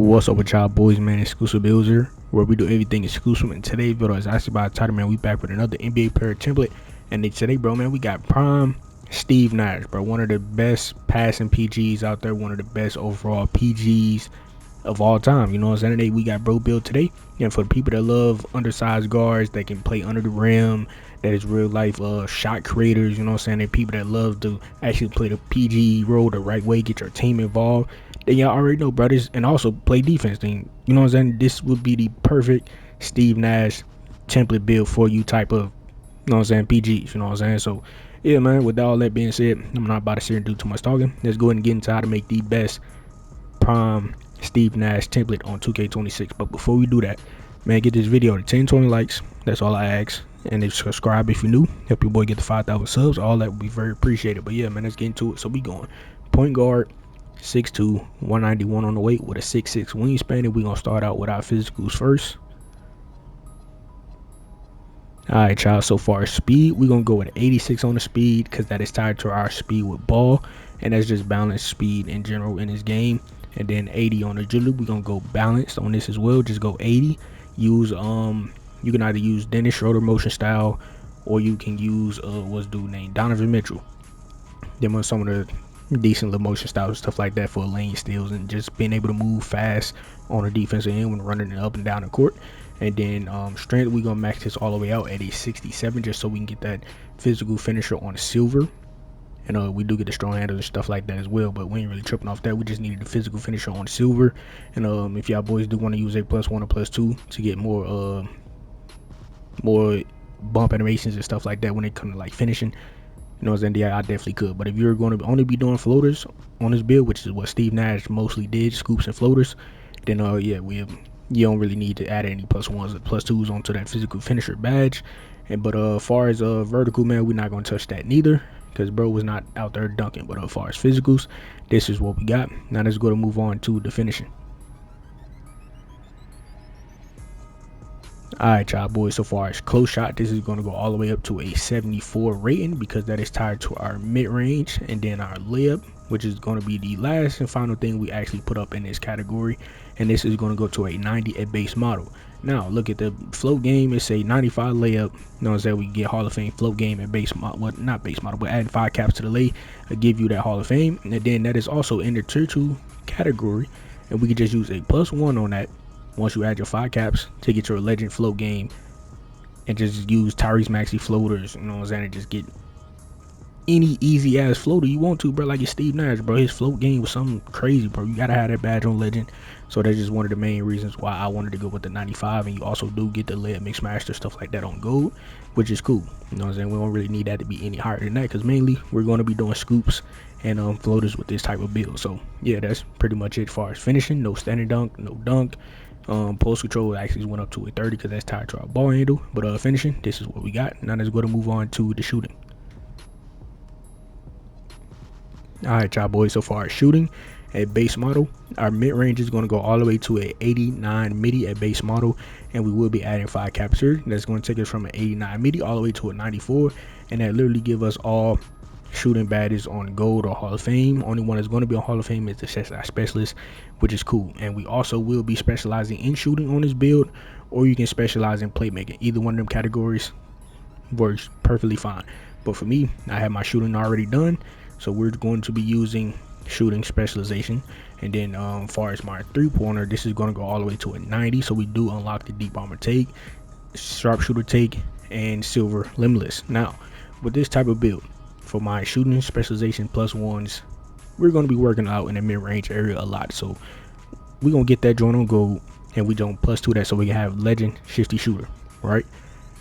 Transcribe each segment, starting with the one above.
What's up with y'all boys, man? Exclusivebuildz here, where we do everything exclusive. And today's video is actually about title, man. We back with another NBA player template. And then today, bro, man, we got prime Steve Nash, bro. One of the best passing PGs out there, one of the best overall PGs of all time. You know what I'm saying? Today we got bro build today. And for the people that love undersized guards that can play under the rim, that is real life shot creators, you know what I'm saying? And people that love to actually play the PG role the right way, get your team involved. Then y'all already know, brothers, and also play defense. Then you know what I'm saying? This would be the perfect Steve Nash template build for you type of, you know what I'm saying, PGs, you know what I'm saying? So yeah, man, with all that being said, I'm not about to sit here and do too much talking. Let's go ahead and get into how to make the best prime Steve Nash template on 2K26. But before we do that, man, get this video to 10-20 likes. That's all I ask. And if subscribe if you're new, help your boy get to 5,000 subs. All that would be very appreciated. But yeah, man, let's get into it. So we going point guard, 6'2", 191 on the weight with a 6'6" wingspan. And we're gonna start out with our physicals first. Alright, y'all, so far as speed, we're gonna go with 86 on the speed because that is tied to our speed with ball, and that's just balanced speed in general in this game. And then 80 on agility, we're gonna go balanced on this as well. Just go 80. Use you can either use Dennis Schroeder motion style, or you can use what's dude named Donovan Mitchell. Them are some of the decent little motion styles and stuff like that for lane steals and just being able to move fast on the defensive end when running it up and down the court. And then strength, we're gonna max this all the way out at a 67 just so we can get that physical finisher on a silver. And we do get the strong handles and stuff like that as well, but we ain't really tripping off that. We just needed the physical finisher on silver. And if y'all boys do want to use a +1 or +2 to get more bump animations and stuff like that when it comes to like finishing, you know what I'm saying, yeah, I definitely could. But if you're going to only be doing floaters on this build, which is what Steve Nash mostly did, scoops and floaters, then yeah, you don't really need to add any +1s or +2s onto that physical finisher badge. But as far as vertical, man, we're not gonna touch that neither because bro was not out there dunking. But as far as physicals, this is what we got. Now let's go to move on to the finishing. Alright, y'all boys, so far as close shot, this is going to go all the way up to a 74 rating because that is tied to our mid-range and then our layup, which is going to be the last and final thing we actually put up in this category. And this is going to go to a 90 at base model. Now look at the float game. It's a 95 layup. You know what I'm saying? We get Hall of Fame float game at base model. Well, not base model, but adding 5 caps to the lay, give you that Hall of Fame. And then that is also in the tier 2 category, and we can just use a +1 on that once you add your 5 caps to get your legend float game, and just use Tyrese Maxey floaters, you know what I'm saying, and just get any easy ass floater you want to, bro. Like it's Steve Nash, bro. His float game was something crazy, bro. You gotta have that badge on legend. So that's just one of the main reasons why I wanted to go with the 95. And you also do get the layup mix master stuff like that on gold, which is cool. You know what I'm saying? We don't really need that to be any higher than that because mainly we're going to be doing scoops and floaters with this type of build. So yeah, that's pretty much it as far as finishing. No standing dunk, no dunk. Post control actually went up to a 30 because that's tied to our ball handle. But finishing, this is what we got. Now let's go to move on to the shooting. Alright, y'all boys, so far as shooting at base model, our mid-range is going to go all the way to a 89 Middy at base model, and we will be adding 5 caps here. That's going to take us from an 89 Middy all the way to a 94, and that literally give us all shooting badges on gold or Hall of Fame. Only one that's going to be on Hall of Fame is the shot specialist, which is cool. And we also will be specializing in shooting on this build, or you can specialize in playmaking. Either one of them categories works perfectly fine. But for me, I have my shooting already done, so we're going to be using shooting specialization. And then as far as my 3-pointer, this is going to go all the way to a 90, so we do unlock the deep armor take, sharpshooter take, and silver limitless. Now with this type of build, for my shooting specialization +1s, we're going to be working out in the mid-range area a lot, so we're going to get that joint on gold, and we don't +2 that so we can have legend shifty shooter, right?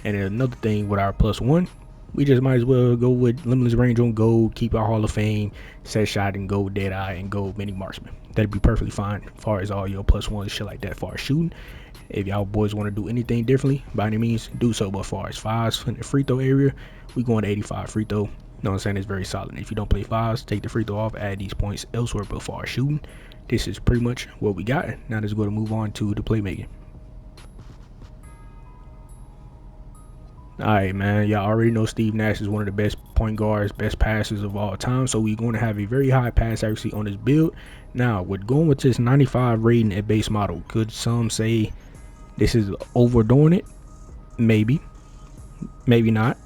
And then another thing with our +1, we just might as well go with limitless range on gold, keep our Hall of Fame, set shot, and gold dead eye, and gold mini marksman. That'd be perfectly fine as far as all your +1s, shit like that, as far as shooting. If y'all boys want to do anything differently, by any means, do so. But as far as 5s in the free throw area, we going to 85 free throw. You know what I'm saying? It's very solid. And if you don't play 5s, take the free throw off, add these points elsewhere. But as far as shooting, this is pretty much what we got. Now let's go to move on to the playmaking. All right, man. Y'all already know Steve Nash is one of the best point guards, best passers of all time. So we're going to have a very high pass accuracy on this build. Now, with going with this 95 rating at base model, could some say this is overdoing it? Maybe. Maybe not.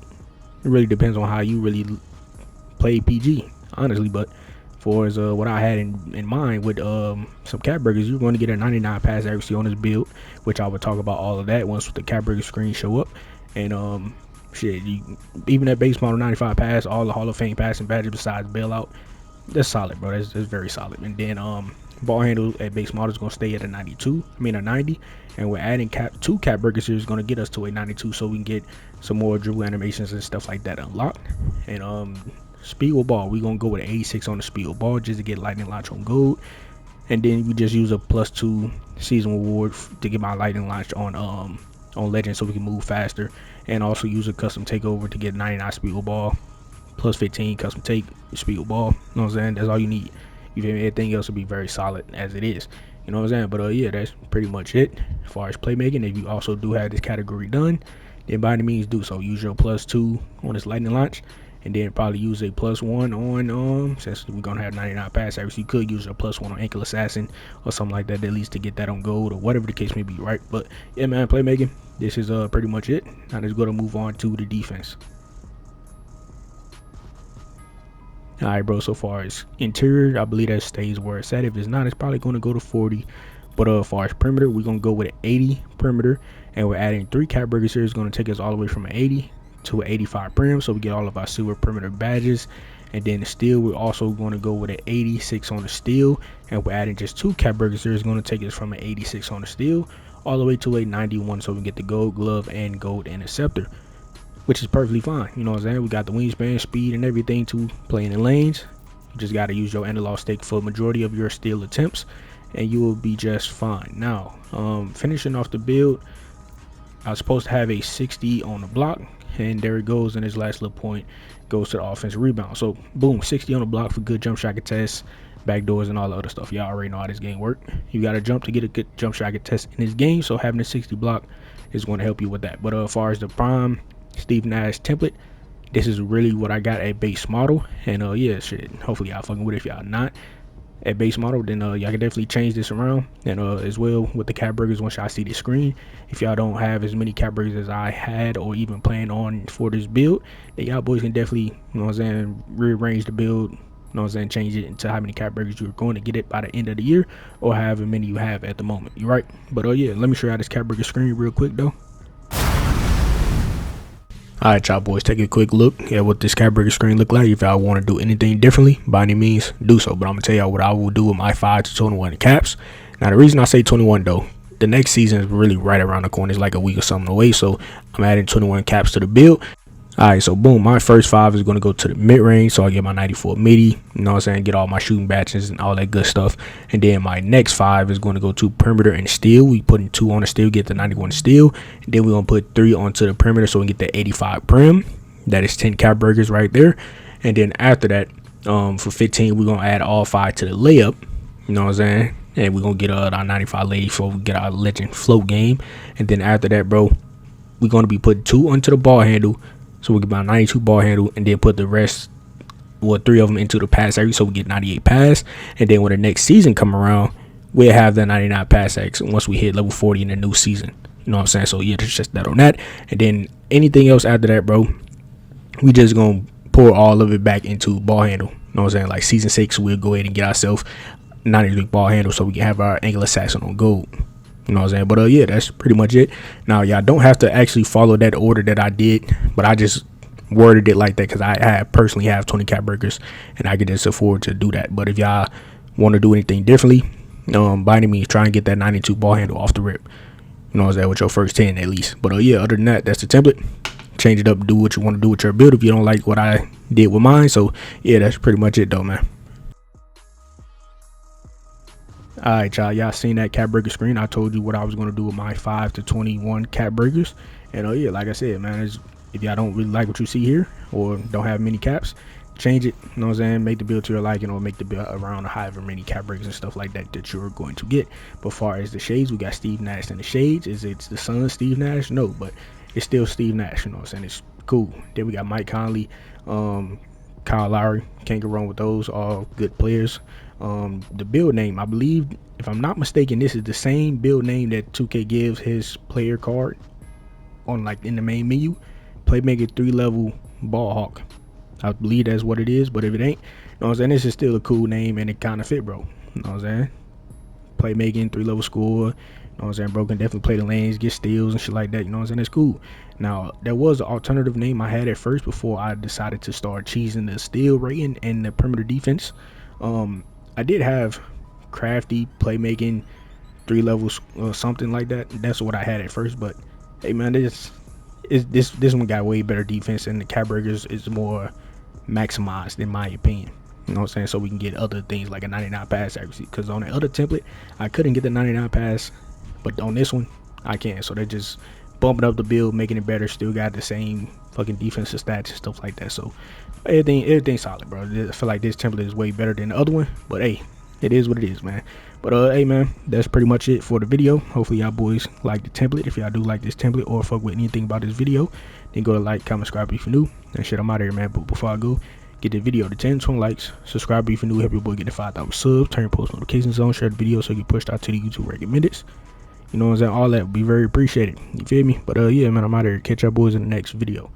It really depends on how you really play PG, honestly. But for as what I had in mind with some cap breakers, you're going to get a 99 pass accuracy on this build, which I would talk about all of that once the cap breaker screen show up. And shit, even that base model 95 pass, all the Hall of Fame passing badges besides bailout, that's solid, bro. That's very solid. And then ball handle at base model is gonna stay at a 92. I mean a 90. And we're adding two cap breakers here is gonna get us to a 92, so we can get some more dribble animations and stuff like that unlocked. And speed with ball, we're gonna go with an 86 on the speed with ball just to get lightning launch on gold. And then we just use a +2 season reward to get my lightning launch on legend, so we can move faster, and also use a custom takeover to get 99 speed with ball, +15 custom take speed with ball. You know what I'm saying? That's all you need. You feel me? Everything else will be very solid as it is. You know what I'm saying? But yeah, that's pretty much it as far as playmaking. If you also do have this category done, then by any means do so. Use your +2 on this lightning launch, and then probably use a +1 on since we're gonna have 99 pass accuracy, you could use a +1 on ankle assassin or something like that, at least to get that on gold or whatever the case may be, right? But yeah, man, playmaking, this is pretty much it. Now let's go to move on to the defense. All right, bro, so far as interior, I believe that stays where it's at. If it's not, it's probably going to go to 40. But as far as perimeter, we're going to go with an 80 perimeter, and we're adding 3 cap breakers here. It's going to take us all the way from an 80 to an 85 prim, so we get all of our silver perimeter badges. And then the steel, we're also going to go with an 86 on the steel, and we're adding just 2 cap breakers here. It's going to take us from an 86 on the steel all the way to a 91, so we get the gold glove and gold interceptor, which is perfectly fine. You know what I'm saying? We got the wingspan, speed, and everything to play in the lanes. You just got to use your analog stick for the majority of your steal attempts, and you will be just fine. Now, finishing off the build, I was supposed to have a 60 on the block, and there it goes. And his last little point goes to the offensive rebound. So, boom, 60 on the block for good jump shot contest, backdoors, and all the other stuff. Y'all already know how this game works. You got to jump to get a good jump shot contest in this game, so having a 60 block is going to help you with that. But as far as the prime Steve Nash template, this is really what I got at base model. And yeah, shit, hopefully y'all fucking with it. If y'all not at base model, then y'all can definitely change this around. And as well with the cap breakers, once y'all see the screen, if y'all don't have as many cap breakers as I had or even plan on for this build, then y'all boys can definitely, you know what I'm saying, rearrange the build, you know what I'm saying, change it into how many cap breakers you're going to get it by the end of the year, or however many you have at the moment. You're right. But yeah, let me show y'all this cap breaker screen real quick though. Alright, y'all boys, take a quick look at what this cap breaker screen look like. If y'all want to do anything differently, by any means, do so. But I'm going to tell y'all what I will do with my 5 to 21 caps. Now, the reason I say 21, though, the next season is really right around the corner. It's like a week or something away. So, I'm adding 21 caps to the build. Alright, so boom, my first 5 is going to go to the mid-range. So, I get my 94 Middy, you know what I'm saying, get all my shooting badges and all that good stuff. And then my next 5 is going to go to perimeter and steel. We putting 2 on the steel, get the 91 steel. And then we're going to put 3 onto the perimeter so we get the 85 prim. That is 10 cap breakers right there. And then after that, for 15, we're going to add all 5 to the layup. You know what I'm saying? And we're going to get our 95 lady so we get our legend float game. And then after that, bro, we're going to be putting 2 onto the ball handle. So we get about 92 ball handle, and then put the rest, well, 3 of them into the pass accuracy, so we get 98 pass. And then when the next season come around, we'll have the 99 pass accuracy once we hit level 40 in the new season. You know what I'm saying? So yeah, just that on that. And then anything else after that, bro, we just gonna pour all of it back into ball handle. You know what I'm saying? Like season 6, we'll go ahead and get ourselves 93 ball handle so we can have our ankle assassin on gold. You know what I'm saying? But yeah, that's pretty much it. Now, y'all don't have to actually follow that order that I did, but I just worded it like that because I personally have 20 cap breakers, and I could just afford to do that. But if y'all want to do anything differently, by any means, try and get that 92 ball handle off the rip. You know what I'm saying? With your first 10 at least. But yeah, other than that, that's the template. Change it up, do what you want to do with your build if you don't like what I did with mine. So yeah, that's pretty much it though, man. Alright, y'all seen that cap breaker screen. I told you what I was going to do with my 5 to 21 cap breakers. And yeah, like I said, man, if y'all don't really like what you see here or don't have many caps, change it. You know what I'm saying? Make the build to your liking, or make the build around however many cap breakers and stuff like that that you're going to get. But as far as the shades, we got Steve Nash in the shades. Is it the son of Steve Nash? No, but it's still Steve Nash. You know what I'm saying? It's cool. Then we got Mike Conley, Kyle Lowry. Can't go wrong with those. All good players. The build name, I believe, if I'm not mistaken, this is the same build name that 2K gives his player card on, like, in the main menu. Playmaking 3-level ball hawk. I believe that's what it is, but if it ain't, you know what I'm saying, this is still a cool name and it kind of fit, bro. You know what I'm saying? Playmaking, 3-level score. You know what I'm saying? Bro can definitely play the lanes, get steals and shit like that. You know what I'm saying? That's cool. Now, there was an alternative name I had at first before I decided to start cheesing the steal rating and the perimeter defense. I did have crafty playmaking 3 levels or something like that. That's what I had at first, but hey, man, this one got way better defense, and the cap breakers is more maximized in my opinion. You know what I'm saying? So we can get other things like a 99 pass accuracy. Because on the other template, I couldn't get the 99 pass, but on this one, I can. So they're just bumping up the build, making it better. Still got the same fucking defensive stats and stuff like that. So everything's solid, bro. I feel like this template is way better than the other one. But hey, it is what it is, man. But hey, man, that's pretty much it for the video. Hopefully y'all boys like the template. If y'all do like this template or fuck with anything about this video, then go to like, comment, subscribe if you're new. And shit, I'm out of here, man. But before I go, get the video to 10, 20 likes, subscribe if you're new, help your boy get to 5,000 subs, turn your post notifications on, share the video so you get pushed out to the YouTube recommended. You know what I'm saying? All that would be very appreciated. You feel me? But yeah, man, I'm out of here. Catch y'all boys in the next video.